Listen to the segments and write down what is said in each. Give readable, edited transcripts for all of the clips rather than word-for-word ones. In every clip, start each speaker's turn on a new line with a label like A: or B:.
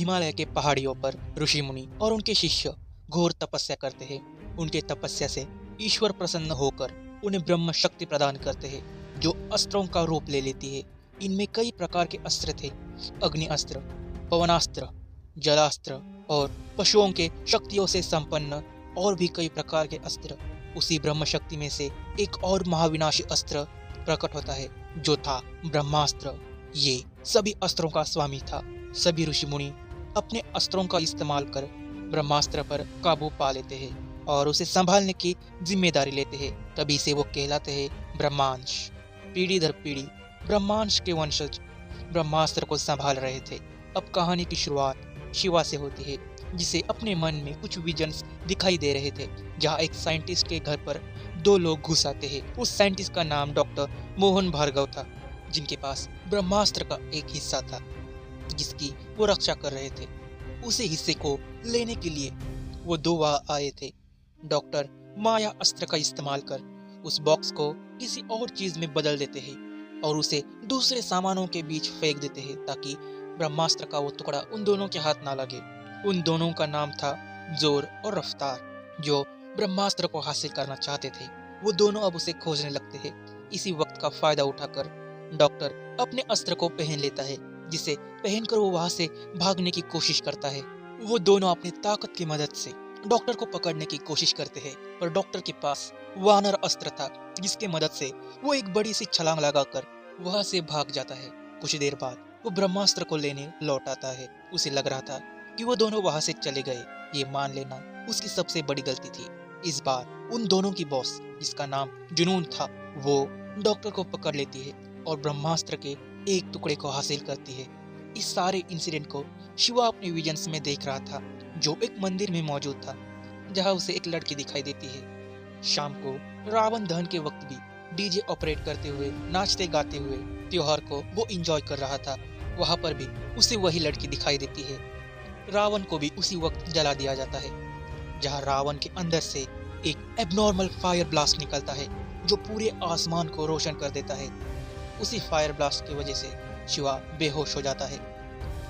A: हिमालय के पहाड़ियों पर ऋषि मुनि और उनके शिष्य घोर तपस्या करते हैं। उनके तपस्या से ईश्वर प्रसन्न होकर उन्हें ब्रह्म शक्ति प्रदान करते हैं, जो अस्त्रों का रूप ले लेती है। इनमें कई प्रकार के अस्त्र थे: अग्नि अस्त्र, पवनास्त्र, जलास्त्र और पशुओं के शक्तियों से संपन्न और भी कई प्रकार के अस्त्र। उसी ब्रह्म शक्ति में से एक और महाविनाशी अस्त्र प्रकट होता है, जो था ब्रह्मास्त्र। ये सभी अस्त्रों का स्वामी था। सभी ऋषि मुनि अपने अस्त्रों का इस्तेमाल कर ब्रह्मास्त्र पर काबू पा लेते हैं और उसे संभालने की जिम्मेदारी लेते हैं। तभी से वो कहलाते हैं ब्रह्मांश। पीढ़ी दर पीढ़ी ब्रह्मांश के वंशज ब्रह्मास्त्र को संभाल रहे थे। अब कहानी की शुरुआत शिवा से होती है, जिसे अपने मन में कुछ विजन्स दिखाई दे रहे थे। जहाँ एक साइंटिस्ट के घर पर दो लोग घुस आते हैं। उस साइंटिस्ट का नाम डॉक्टर मोहन भार्गव था, जिनके पास ब्रह्मास्त्र का एक हिस्सा था जिसकी वो रक्षा कर रहे थे। उसी हिस्से को लेने के लिए वो दो वहां आए थे। डॉक्टर माया अस्त्र का इस्तेमाल कर उस बॉक्स को किसी और चीज में बदल देते हैं और उसे दूसरे सामानों के बीच फेंक देते हैं, ताकि ब्रह्मास्त्र का वो टुकड़ा उन दोनों के हाथ ना लगे। उन दोनों का नाम था जोर और रफ्तार, जो ब्रह्मास्त्र को हासिल करना चाहते थे। वो दोनों अब उसे खोजने लगते हैं। इसी वक्त का फायदा उठाकर डॉक्टर अपने अस्त्र को पहन लेता है, जिसे पहनकर वो वहां से भागने की कोशिश करता है। वो दोनों अपनी ताकत की मदद से डॉक्टर को पकड़ने की कोशिश करते हैं, पर डॉक्टर के पास वानर अस्त्र था, जिसके मदद से वो एक बड़ी सी छलांग लगाकर वहां से भाग जाता है। कुछ देर बाद वो ब्रह्मास्त्र को लेने लौट आता है। उसे लग रहा था कि वो दोनों वहां से चले गए। ये मान लेना उसकी सबसे बड़ी गलती थी। इस बार उन दोनों की बॉस, जिसका नाम जुनून था, वो डॉक्टर को पकड़ लेती है और ब्रह्मास्त्र के एक टुकड़े को हासिल करती है। इस सारे इंसिडेंट को शिवा अपने विजन्स में देख रहा था, जो एक मंदिर में मौजूद था, जहां उसे एक लड़की दिखाई देती है। शाम को रावण दहन के वक्त भी डीजे ऑपरेट करते हुए, नाचते गाते हुए त्योहार को वो एंजॉय कर रहा था। वहां पर भी उसे वही लड़की दिखाई देती है। रावण को भी उसी वक्त जला दिया जाता है, जहां रावण के अंदर से एक एबनॉर्मल फायर ब्लास्ट निकलता है, जो पूरे आसमान को रोशन कर देता है। उसी फायर ब्लास्ट की वजह से शिवा बेहोश हो जाता है।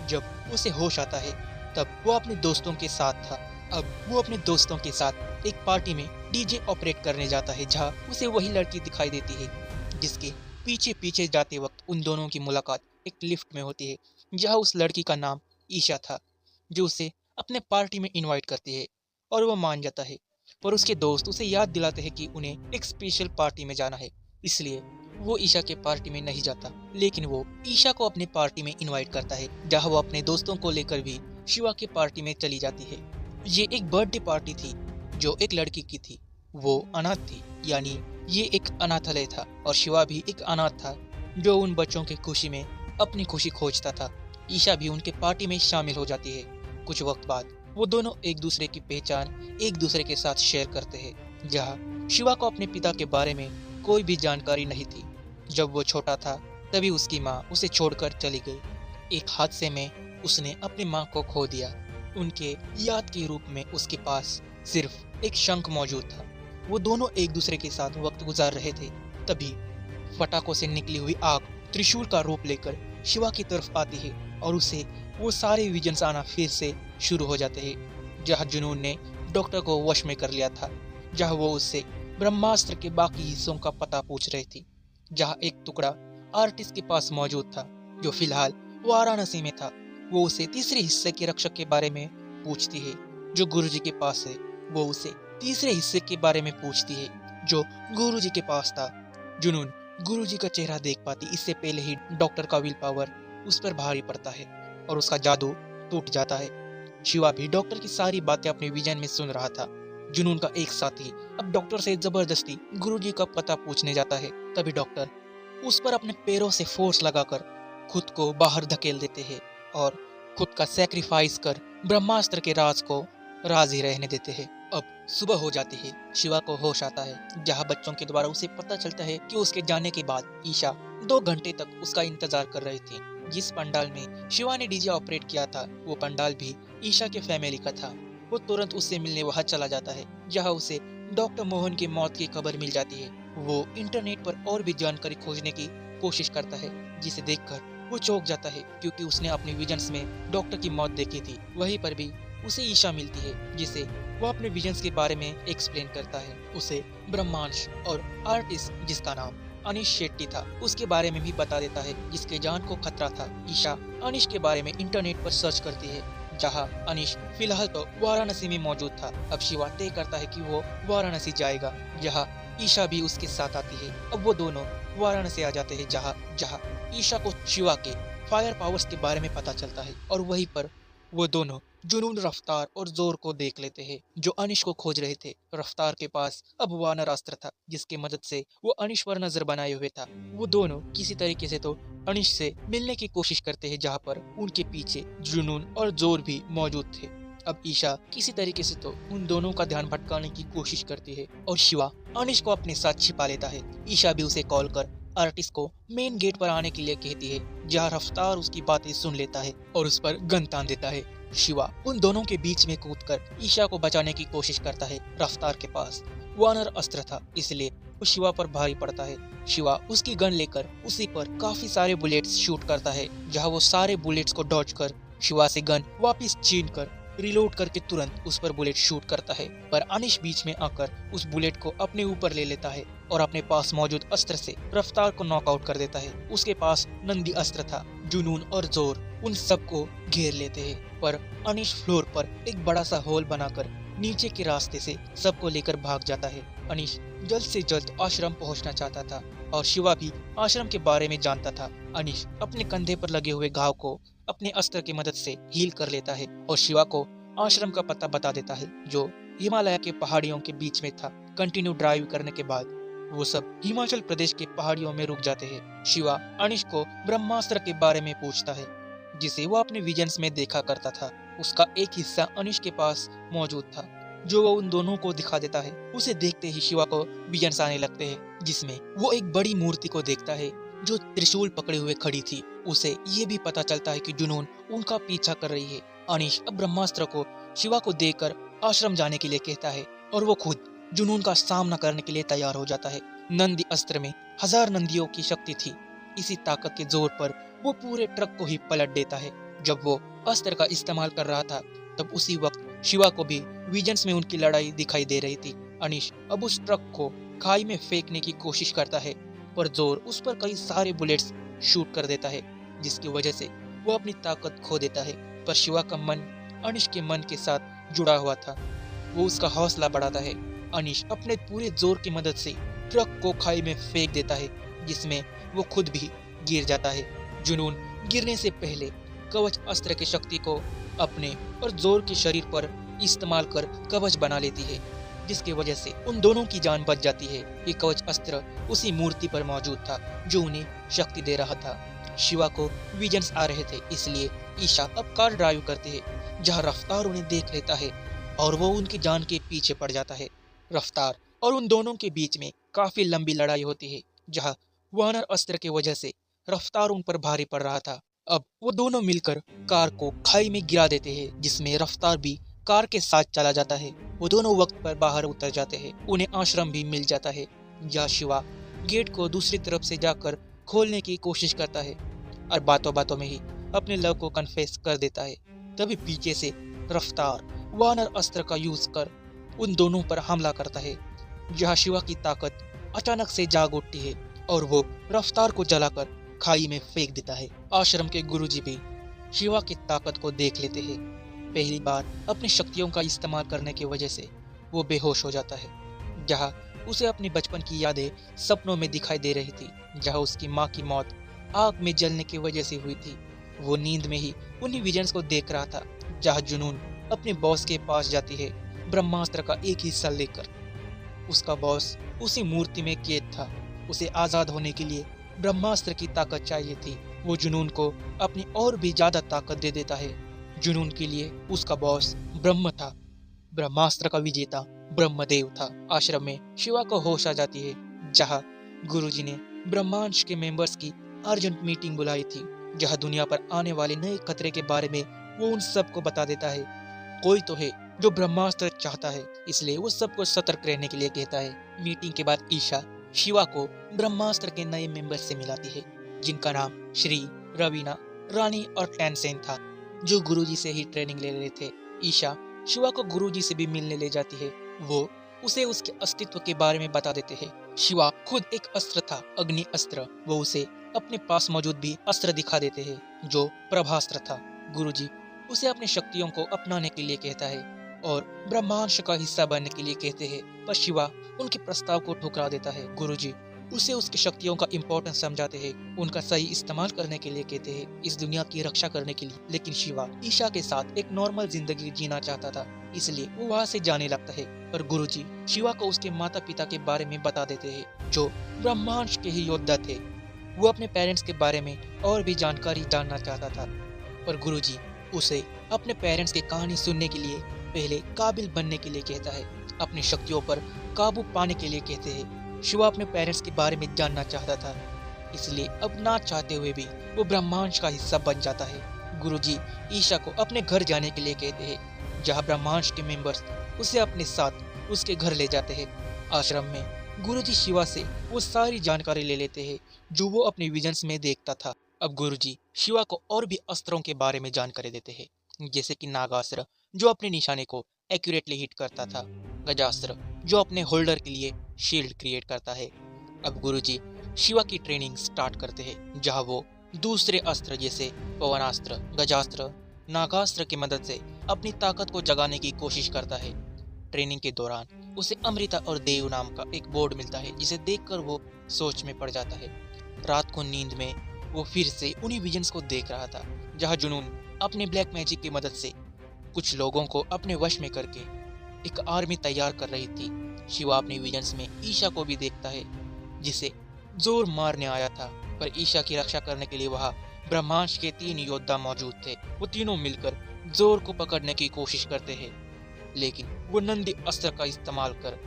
A: जब उसे होश आता है, तब वो अपने दोस्तों के साथ था। अब वो अपने दोस्तों के साथ एक पार्टी में डीजे ऑपरेट करने जाता है, जहाँ उसे वही लड़की दिखाई देती है, जिसके पीछे पीछे जाते वक्त उन दोनों की मुलाकात एक लिफ्ट में होती है, जहाँ उस लड़की का नाम ईशा था, जो उसे अपने पार्टी में इनवाइट करती है और वो मान जाता है। पर उसके दोस्त उसे याद दिलाते हैं कि उन्हें एक स्पेशल पार्टी में जाना है, इसलिए वो ईशा के पार्टी में नहीं जाता। लेकिन वो ईशा को अपने पार्टी में इनवाइट करता है, जहाँ वो अपने दोस्तों को लेकर भी शिवा की पार्टी में चली जाती है। ये एक बर्थडे पार्टी थी जो एक लड़की की थी। वो अनाथ थी, यानी ये एक अनाथालय था, और शिवा भी एक अनाथ था जो उन बच्चों की खुशी में अपनी खुशी खोजता था। ईशा भी उनके पार्टी में शामिल हो जाती है। कुछ वक्त बाद वो दोनों एक दूसरे की पहचान एक दूसरे के साथ शेयर करते हैं। जहाँ शिवा को अपने पिता के बारे में कोई भी जानकारी नहीं थी। जब वो छोटा था, तभी उसकी माँ उसे छोड़कर चली गई। एक हादसे में उसने अपनी माँ को खो दिया। उनके याद के रूप में उसके पास सिर्फ एक शंख मौजूद था। वो दोनों एक दूसरे के साथ वक्त गुजार रहे थे। तभी फटाकों से निकली हुई आग त्रिशूल का रूप लेकर शिवा की तरफ आती है और उसे वो सारे विजन्स आना फिर से शुरू हो जाते हैं। जहाँ जुनून ने डॉक्टर को वश में कर लिया था, जहाँ वो उससे ब्रह्मास्त्र के बाकी हिस्सों का पता पूछ रही थी। जहाँ एक टुकड़ा आर्टिस्ट के पास मौजूद था, जो फिलहाल वाराणसी में था। वो उसे तीसरे हिस्से के रक्षक के बारे में पूछती है, जो गुरुजी के पास है। वो उसे तीसरे हिस्से के बारे में पूछती है, जो गुरुजी के पास था। जुनून गुरुजी का चेहरा देख पाती इससे पहले ही डॉक्टर का विल पावर उस पर भारी पड़ता है और उसका जादू टूट जाता है। शिवा भी डॉक्टर की सारी बातें अपने विजन में सुन रहा था। जुनून का एक साथी अब डॉक्टर से जबरदस्ती गुरुजी का पता पूछने जाता है। तभी डॉक्टर उस पर अपने पैरों से फोर्स लगाकर खुद को बाहर धकेल देते हैं और खुद का सैक्रिफाइस कर ब्रह्मास्त्र के राज को राज ही रहने देते हैं। अब सुबह हो जाती है। शिवा को होश आता है, जहाँ बच्चों के द्वारा उसे पता चलता है कि उसके जाने के बाद ईशा 2 घंटे तक उसका इंतजार कर रही थी। जिस पंडाल में शिवा ने डीजे ऑपरेट किया था, वो पंडाल भी ईशा के फैमिली का था। वो तुरंत उससे मिलने वहां चला जाता है, जहाँ उसे डॉक्टर मोहन की मौत की खबर मिल जाती है। वो इंटरनेट पर और भी जानकारी खोजने की कोशिश करता है, जिसे देखकर वो चौंक जाता है क्योंकि उसने अपने विजन्स में डॉक्टर की मौत देखी थी। वहीं पर भी उसे ईशा मिलती है जिसे वो अपने विजन्स के बारे में एक्सप्लेन करता है। उसे ब्रह्मांश और आर्टिस्ट जिसका नाम अनिश शेट्टी था उसके बारे में भी बता देता है जिसके जान को खतरा था। ईशा अनिश के बारे में इंटरनेट पर सर्च करती है जहां अनिश फिलहाल तो वाराणसी में मौजूद था। अब शिवा तय करता है कि वो वाराणसी जाएगा जहां ईशा भी उसके साथ आती है। अब वो दोनों वाराणसी आ जाते हैं जहां ईशा को शिवा के फायर पावर्स के बारे में पता चलता है और वहीं पर वो दोनों जुनून, रफ्तार और जोर को देख लेते हैं जो अनिश को खोज रहे थे। रफ्तार के पास अब वानर अस्त्र था जिसकी मदद से वो अनिश पर नजर बनाए हुए था। वो दोनों किसी तरीके से तो अनिश से मिलने की कोशिश करते हैं जहाँ पर उनके पीछे जुनून और जोर भी मौजूद थे। अब ईशा किसी तरीके से तो उन दोनों का ध्यान भटकाने की कोशिश करती है और शिवा अनिश को अपने साथ छिपा लेता है। ईशा भी उसे कॉल कर आर्टिस्ट को मेन गेट पर आने के लिए कहती है जहाँ रफ्तार उसकी बातें सुन लेता है और उस पर गन तान देता है। शिवा उन दोनों के बीच में कूदकर ईशा को बचाने की कोशिश करता है। रफ्तार के पास वानर अस्त्र था इसलिए वो शिवा पर भारी पड़ता है। शिवा उसकी गन लेकर उसी पर काफी सारे बुलेट्स शूट करता है जहाँ वो सारे बुलेट्स को डॉज कर शिवा से गन वापिस छीन कर रिलोड करके तुरंत उस पर बुलेट शूट करता है। पर अनिश बीच में आकर उस बुलेट को अपने ऊपर ले लेता है और अपने पास मौजूद अस्त्र से रफ्तार को नॉकआउट कर देता है। उसके पास नंदी अस्त्र था। जुनून और जोर उन सबको घेर लेते हैं पर अनिश फ्लोर पर एक बड़ा सा होल बनाकर नीचे के रास्ते से सबको लेकर भाग जाता है। अनिश जल्द से जल्द आश्रम पहुंचना चाहता था और शिवा भी आश्रम के बारे में जानता था। अनिश अपने कंधे पर लगे हुए घाव को अपने अस्त्र की मदद से हील कर लेता है और शिवा को आश्रम का पता बता देता है जो हिमालय के पहाड़ियों के बीच में था। कंटिन्यू ड्राइव करने के बाद वो सब हिमाचल प्रदेश के पहाड़ियों में रुक जाते हैं। शिवा अनिश को ब्रह्मास्त्र के बारे में पूछता है जिसे वो अपने विजन्स में देखा करता था। उसका एक हिस्सा अनिश के पास मौजूद था जो वो उन दोनों को दिखा देता है। उसे देखते ही शिवा को विजन्स आने लगते हैं जिसमें वो एक बड़ी मूर्ति को देखता है जो त्रिशूल पकड़े हुए खड़ी थी। उसे ये भी पता चलता है कि जुनून उनका पीछा कर रही है। अनिश अब ब्रह्मास्त्र को शिवा को देकर आश्रम जाने के लिए कहता है और वो खुद जुनून का सामना करने के लिए तैयार हो जाता है। नंदी अस्त्र में 1000 नंदियों की शक्ति थी। इसी ताकत के जोर पर वो पूरे ट्रक को ही पलट देता है। जब वो अस्त्र का इस्तेमाल कर रहा था तब उसी वक्त शिवा को भी विजन्स में उनकी लड़ाई दिखाई दे रही थी। अनिश अब उस ट्रक को खाई में फेंकने की कोशिश करता है पर जोर उस पर कई सारे बुलेट्स शूट कर देता है जिसकी वजह से वो अपनी ताकत खो देता है। पर शिवा का मन अनिश के मन के साथ जुड़ा हुआ था। वो उसका हौसला बढ़ाता है। अनिश अपने पूरे जोर की मदद से ट्रक को खाई में फेंक देता है जिसमें वो खुद भी गिर जाता है। जुनून गिरने से पहले कवच अस्त्र की शक्ति को अपने और जोर के शरीर पर इस्तेमाल कर कवच बना लेती है जिसकी वजह से उन दोनों की जान बच जाती है। ये कवच अस्त्र उसी मूर्ति पर मौजूद था जो उन्हें शक्ति दे रहा था। शिवा को विजन्स आ रहे थे इसलिए ईशा अब कार ड्राइव करते हैं जहाँ रफ्तार उन्हें देख लेता है और वो उनकी जान के पीछे पड़ जाता है। रफ्तार और उन दोनों के बीच में काफी लंबी लड़ाई होती है जहाँ वानर अस्त्र की वजह से रफ्तार उन पर भारी पड़ रहा था। अब वो दोनों मिलकर कार को खाई में गिरा देते हैं जिसमें रफ्तार भी कार के साथ चला जाता है। वो दोनों वक्त पर बाहर उतर जाते हैं। उन्हें आश्रम भी मिल जाता है जहाँ शिवा गेट को दूसरी तरफ से जाकर खोलने की कोशिश करता है और बातों बातों में ही अपने लव को कन्फेस कर देता है। तभी पीछे से रफ्तार वानर अस्त्र का यूज कर उन दोनों पर हमला करता है जहाँ शिवा की ताकत अचानक से जाग उठती है और वो रफ्तार को जलाकर खाई में फेंक देता है। आश्रम के गुरुजी भी शिवा की ताकत को देख लेते हैं। पहली बार अपनी शक्तियों का इस्तेमाल करने की वजह से वो बेहोश हो जाता है जहाँ उसे अपनी बचपन की यादें सपनों में दिखाई दे रही थी जहाँ उसकी माँ की मौत आग में जलने की वजह से हुई थी। वो नींद में ही उन्हीं विजन्स को देख रहा था जहाँ जुनून अपने बॉस के पास जाती है ब्रह्मास्त्र का एक हिस्सा लेकर। उसका बॉस उसी मूर्ति में कैद था। उसे आजाद होने के लिए ब्रह्मास्त्र की ताकत चाहिए थी। वो जुनून को अपनी और भी ज्यादा ताकत दे देता है। जुनून के लिए उसका बॉस ब्रह्म था, ब्रह्मास्त्र का विजेता ब्रह्मदेव था। आश्रम में शिवा को होश आ जाती है जहाँ गुरुजी ने ब्रह्मांश के मेंबर्स की अर्जेंट मीटिंग बुलाई थी जहाँ दुनिया पर आने वाले नए खतरे के बारे में वो उन सबको बता देता है। कोई तो है जो ब्रह्मास्त्र चाहता है इसलिए वो सबको सतर्क रहने के लिए कहता है। मीटिंग के बाद ईशा शिवा को ब्रह्मास्त्र के नए मेंबर से मिलाती है जिनका नाम श्री रवीना, रानी और टेंसेन था, जो गुरुजी से ही ट्रेनिंग ले रहे थे। ईशा शिवा को गुरुजी से भी मिलने ले जाती है। वो उसे उसके अस्तित्व के बारे में बता देते हैं। शिवा खुद एक अस्त्र था, अग्नि अस्त्र। वो उसे अपने पास मौजूद भी अस्त्र दिखा देते हैं, जो प्रभास्त्र था। गुरुजी उसे अपनी शक्तियों को अपनाने के लिए कहता है और ब्रह्मांड का हिस्सा बनने के लिए कहते हैं, पर शिवा उनके प्रस्ताव को ठुकरा देता है। गुरुजी उसे उसकी शक्तियों का इम्पोर्टेंस समझाते हैं, उनका सही इस्तेमाल करने के लिए कहते हैं, इस दुनिया की रक्षा करने के लिए। लेकिन शिवा ईशा के साथ एक नॉर्मल जिंदगी जीना चाहता था, इसलिए वो वहाँ से जाने लगता है। पर गुरुजी शिवा को उसके माता पिता के बारे में बता देते हैं, जो ब्रह्मांड के ही योद्धा थे। वो अपने पेरेंट्स के बारे में और भी जानकारी जानना चाहता था, पर गुरुजी उसे अपने पेरेंट्स की कहानी सुनने के लिए पहले काबिल बनने के लिए कहता है, अपनी शक्तियों पर काबू पाने के लिए कहते हैं। शिवा अपने पेरेंट्स के बारे में जानना चाहता था, इसलिए अब ना चाहते हुए भी वो ब्रह्मांड का हिस्सा बन जाता है। गुरुजी ईशा को अपने घर जाने के लिए कहते हैं, जहाँ ब्रह्मांड के मेंबर्स उसे अपने साथ उसके घर ले जाते हैं। आश्रम में गुरुजी शिवा से वो सारी जानकारी ले लेते हैं जो वो अपने विजन्स में देखता था। अब गुरुजी शिवा को और भी अस्त्रों के बारे में जानकारी देते हैं, जैसे कि नागास्त्र, जो अपने निशाने को एक्यूरेटली हिट करता था, गजास्त्र, जो अपने होल्डर के लिए शील्ड क्रिएट करता है। अब गुरुजी शिवा की ट्रेनिंग स्टार्ट करते हैं, जहां वो दूसरे अस्त्र जैसे पवनास्त्र, गजास्त्र, नागास्त्र की मदद से अपनी ताकत को जगाने की कोशिश करता है। ट्रेनिंग के दौरान उसे अमृता और देव नाम का एक बोर्ड मिलता है, जिसे देखकर वो सोच में पड़ जाता है। रात को नींद में वो फिर से उन्हीं विजन्स को देख रहा था, जहां जुनून अपने ब्लैक मैजिक की मदद से कुछ लोगों को अपने वश में करके एक आर्मी तैयार कर रही थी। शिवा अपने विजन्स में ईशा को भी देखता है, जिसे जोर मारने आया था, पर ईशा की रक्षा करने के लिए वहां ब्रह्मांड के 3 योद्धा मौजूद थे। वो तीनों मिलकर जोर को पकड़ने की कोशिश करते हैं, लेकिन वो नंदी अस्त्र का इस्तेमाल कर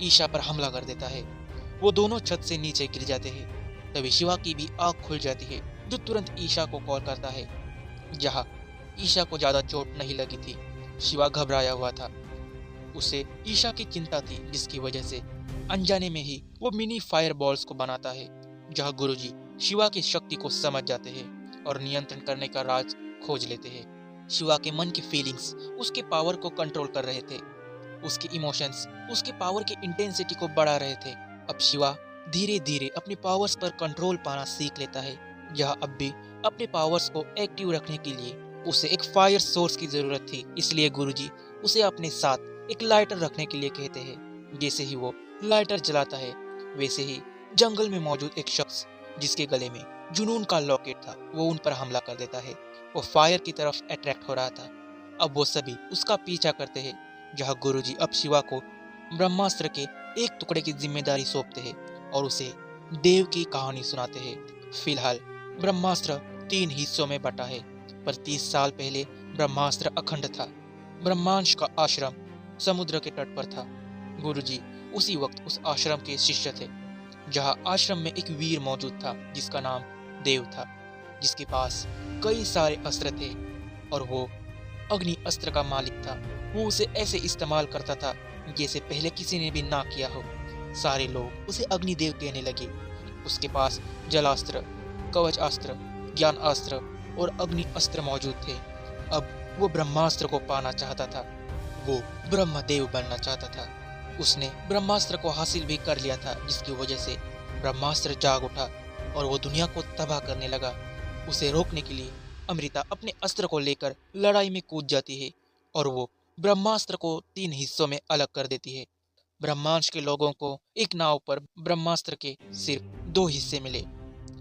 A: ईशा पर हमला कर देता है। वो दोनों छत से नीचे गिर जाते हैं। तभी शिवा की भी आंख खुल जाती है, जो तुरंत ईशा को कॉल करता है, जहां ईशा को ज्यादा चोट नहीं लगी थी। शिवा घबराया हुआ था, उसे ईशा की चिंता थी, जिसकी वजह से अनजाने में ही वो मिनी फायर बॉल्स को बनाता है। जहां गुरुजी शिवा की शक्ति को समझ जाते हैं और नियंत्रण करने का राज खोज लेते हैं। शिवा के मन की फीलिंग्स उसके पावर को कंट्रोल कर रहे थे, उसके इमोशंस उसके पावर की इंटेंसिटी को बढ़ा रहे थे। अब शिवा धीरे धीरे अपने पावर्स पर कंट्रोल पाना सीख लेता है। जहां अब भी अपने पावर्स को एक्टिव रखने के लिए उसे एक फायर सोर्स की जरूरत थी, इसलिए गुरुजी उसे अपने साथ एक लाइटर रखने के लिए कहते हैं। जैसे ही वो लाइटर जलाता है, वैसे ही जंगल में मौजूद एक शख्स, जिसके गले में जुनून का लॉकेट था, वो उन पर हमला कर देता है। वो फायर की तरफ अट्रैक्ट हो रहा था। अब वो सभी उसका पीछा करते हैं। जहां गुरुजी अब शिवा को ब्रह्मास्त्र के एक टुकड़े की जिम्मेदारी सौंपते हैं और उसे देव की कहानी सुनाते हैं। फिलहाल ब्रह्मास्त्र 3 हिस्सों में बटा है, पर 30 साल पहले ब्रह्मास्त्र अखंड था। ब्रह्मांड का आश्रम समुद्र के तट पर था। गुरुजी उसी वक्त उस आश्रम के शिष्य थे, जहां आश्रम में एक वीर मौजूद था, जिसका नाम देव था, जिसके पास कई सारे अस्त्र थे और वो अग्नि अस्त्र का मालिक था। वो उसे ऐसे इस्तेमाल करता था जैसे पहले किसी ने भी ना किया हो। सारे लोग उसे अग्निदेव कहने लगे। उसके पास जलास्त्र, कवच अस्त्र, ज्ञान अस्त्र और अग्नि अस्त्र मौजूद थे। अब वो ब्रह्मास्त्र को पाना चाहता था। वो ब्रह्मदेव बनना चाहता था। उसने ब्रह्मास्त्र को हासिल भी कर लिया था, जिसकी वजह से ब्रह्मास्त्र जाग उठा और वो दुनिया को तबाह करने लगा। उसे रोकने के लिए अमृता अपने अस्त्र को लेकर लड़ाई में कूद जाती है और वो ब्रह्मास्त्र को 3 हिस्सों में अलग कर देती है। ब्रह्मांड के लोगों को एक नाव पर ब्रह्मास्त्र के सिर्फ 2 हिस्से मिले,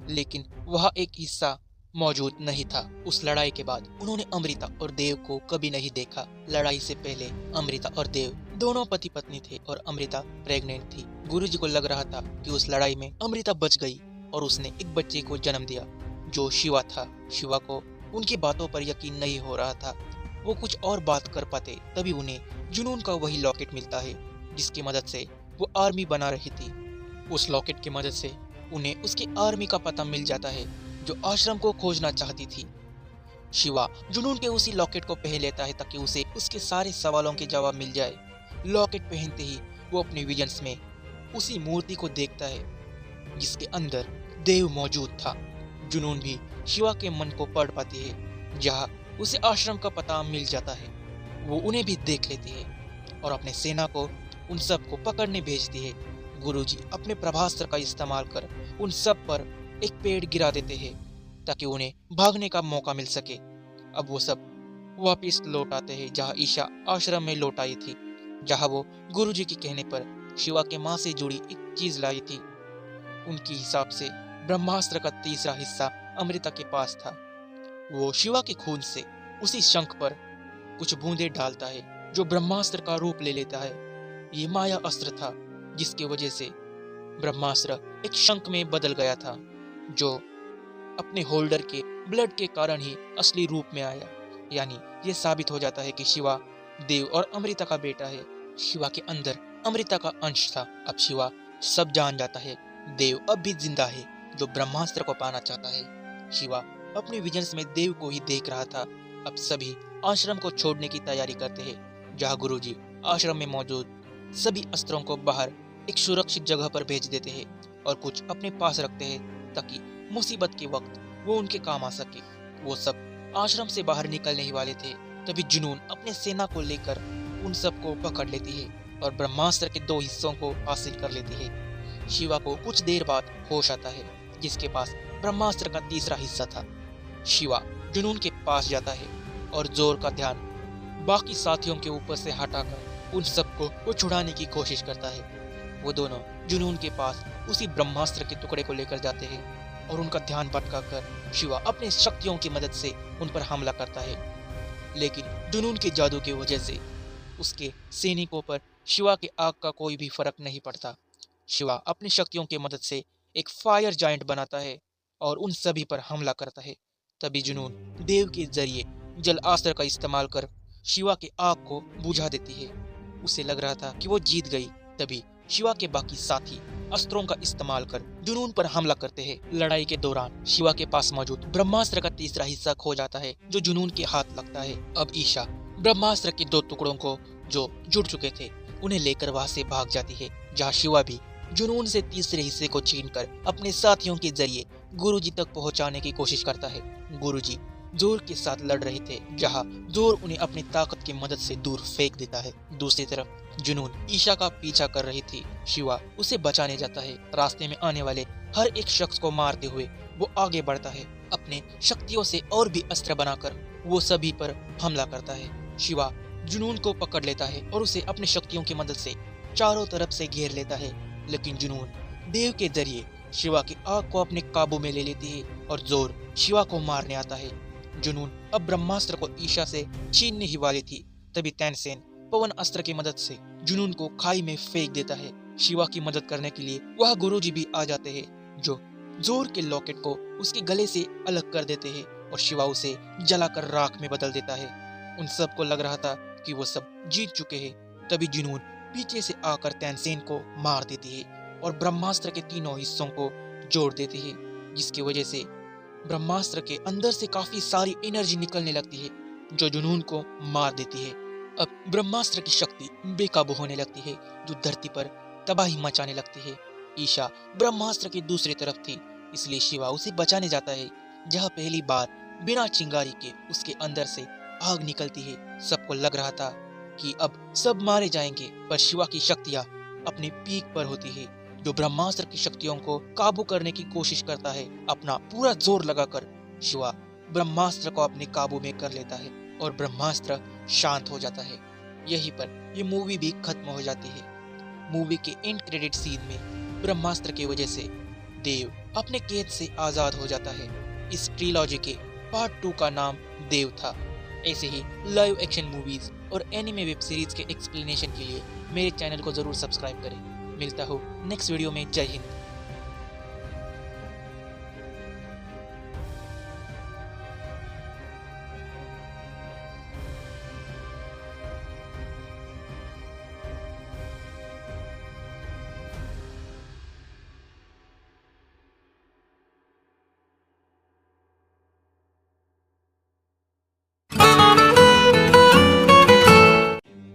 A: लेकिन वह एक हिस्सा मौजूद नहीं था। उस लड़ाई के बाद उन्होंने अमृता और देव को कभी नहीं देखा। लड़ाई से पहले अमृता और देव दोनों पति पत्नी थे और अमृता प्रेग्नेंट थी। गुरुजी को लग रहा था कि उस लड़ाई में अमृता बच गई और उसने एक बच्चे को जन्म दिया, जो शिवा था। शिवा को उनकी बातों पर यकीन नहीं हो रहा था। वो कुछ और बात कर पाते, तभी उन्हें जुनून का वही लॉकेट मिलता है, जिसकी मदद से वो आर्मी बना रही थी। उस लॉकेट की मदद से उन्हें उसकी आर्मी का पता मिल जाता है, जो आश्रम को खोजना चाहती थी। शिवा जुनून के उसी लॉकेट को पहन लेता है ताकि उसे उसके सारे सवालों के जवाब मिल जाए। लॉकेट पहनते ही वो अपने विजन्स में उसी मूर्ति को देखता है, जिसके अंदर देव मौजूद था। जुनून भी शिवा के मन को पढ़ पाती है। जहाँ उसे आश्रम का पता मिल जाता है, वो उन्हें भी देख लेती है और अपने सेना को उन सब को पकड़ने भेजती है। गुरुजी अपने प्रभास्त्र का इस्तेमाल कर उन सब पर एक पेड़ गिरा देते हैं ताकि उन्हें भागने का मौका मिल सके। अब वो सब वापिस लौट आते हैं जहाँ ईशा आश्रम में लौट आई थी, जहाँ वो गुरुजी के कहने पर शिवा के माँ से जुड़ी एक चीज लाई थी। उनके हिसाब से ब्रह्मास्त्र का तीसरा हिस्सा अमृता के पास था। वो शिवा के खून से उसी शंख पर कुछ बूंदे डालता है जो ब्रह्मास्त्र का रूप ले लेता है। ये माया अस्त्र था जिसकी वजह से ब्रह्मास्त्र एक शंख में बदल गया था, जो अपने होल्डर के ब्लड के कारण ही असली रूप में आया। यानी ये साबित हो जाता है कि शिवा देव और अमृता का बेटा है। शिवा के अंदर अमृता का अंश था। अब शिवा सब जान जाता है। देव अब भी जिंदा है जो ब्रह्मास्त्र को पाना चाहता है। शिवा अपने विजन्स में देव को ही देख रहा था। अब सभी आश्रम को छोड़ने की तैयारी करते हैं, जहाँ गुरुजी आश्रम में मौजूद सभी अस्त्रों को बाहर एक सुरक्षित जगह पर भेज देते हैं और कुछ अपने पास रखते हैं ताकि मुसीबत के वक्त वो उनके काम आ सके। वो सब आश्रम से बाहर निकलने ही वाले थे, तभी जुनून अपने सेना को लेकर उन सबको पकड़ लेती है और ब्रह्मास्त्र के 2 हिस्सों को हासिल कर लेती है। शिवा को कुछ देर बाद होश आता है, जिसके पास ब्रह्मास्त्र का तीसरा हिस्सा था। शिवा जुनून के पास जाता है और जोर का ध्यान बाकी साथियों के ऊपर से हटाकर उन सबको वो छुड़ाने की कोशिश करता है। वो दोनों जुनून के पास उसी ब्रह्मास्त्र के टुकड़े को लेकर जाते हैं और उनका ध्यान भटकाकर शिवा अपनी शक्तियों की मदद से उन पर हमला करता है। लेकिन जुनून के जादू की वजह से उसके सैनिकों पर शिवा के आग का कोई भी फर्क नहीं पड़ता। शिवा अपनी शक्तियों की मदद से एक फायर जायंट बनाता है और उन सभी पर हमला करता है। तभी जुनून देव के जरिए जल अस्त्र का इस्तेमाल कर शिवा के आग को बुझा देती है। उसे लग रहा था कि वो जीत गई। तभी शिवा के बाकी साथी अस्त्रों का इस्तेमाल कर जुनून पर हमला करते हैं। लड़ाई के दौरान शिवा के पास मौजूद ब्रह्मास्त्र का तीसरा हिस्सा खो जाता है जो जुनून के हाथ लगता है। अब ईशा ब्रह्मास्त्र के 2 टुकड़ों को जो जुड़ चुके थे उन्हें लेकर वहां से भाग जाती है, जहाँ शिवा भी जुनून से तीसरे हिस्से को छीनकर अपने साथियों के जरिए गुरुजी तक पहुंचाने की कोशिश करता है। गुरुजी जोर के साथ लड़ रहे थे, जहाँ जोर उन्हें अपनी ताकत की मदद से दूर फेंक देता है। दूसरी तरफ जुनून ईशा का पीछा कर रही थी। शिवा उसे बचाने जाता है। रास्ते में आने वाले हर एक शख्स को मारते हुए वो आगे बढ़ता है। अपने शक्तियों से और भी अस्त्र बनाकर वो सभी पर हमला करता है। शिवा जुनून को पकड़ लेता है और उसे अपनी शक्तियों की मदद से चारों तरफ से घेर लेता है। लेकिन जुनून देव के जरिए शिवा की आग को अपने काबू में ले लेती है और जोर शिवा को मारने आता है। जुनून अब ब्रह्मास्त्र को ईशा से छीनने ही वाली थी, तभी तैनसेन पवन अस्त्र की मदद से जुनून को खाई में फेंक देता है। शिवा की मदद करने के लिए वह गुरुजी भी आ जाते हैं, जो जोर के लॉकेट को उसके गले से अलग कर देते हैं और शिवा उसे जलाकर राख में बदल देता है। उन सबको लग रहा था कि वो सब जीत चुके हैं। तभी जुनून पीछे से आकर तैनसेन को मार देती है और ब्रह्मास्त्र के 3 हिस्सों को जोड़ देती है, जिसकी वजह से ब्रह्मास्त्र के अंदर से काफी सारी एनर्जी निकलने लगती है जो जुनून को मार देती है। अब ब्रह्मास्त्र की शक्ति बेकाबू होने लगती है, जो धरती पर तबाही मचाने लगती है। ईशा ब्रह्मास्त्र की दूसरी तरफ थी, इसलिए शिवा उसे बचाने जाता है, जहाँ पहली बार बिना चिंगारी के उसके अंदर से आग निकलती है। सबको लग रहा था कि अब सब मारे जाएंगे, पर शिवा की शक्तियाँ अपने पीक पर होती है, जो ब्रह्मास्त्र की शक्तियों को काबू करने की कोशिश करता है। अपना पूरा जोर लगाकर शिवा ब्रह्मास्त्र को अपने काबू में कर लेता है और ब्रह्मास्त्र शांत हो जाता है। यहीं पर ये मूवी भी खत्म हो जाती है। मूवी के एंड क्रेडिट सीन में ब्रह्मास्त्र की वजह से देव अपने कैद से आजाद हो जाता है। इस ट्रिलॉजी के पार्ट 2 का नाम देव था। ऐसे ही लाइव एक्शन मूवीज और एनिमे वेब सीरीज के एक्सप्लेनेशन के लिए मेरे चैनल को जरूर सब्सक्राइब करें। मिलता हूँ नेक्स्ट वीडियो में। जय हिंद।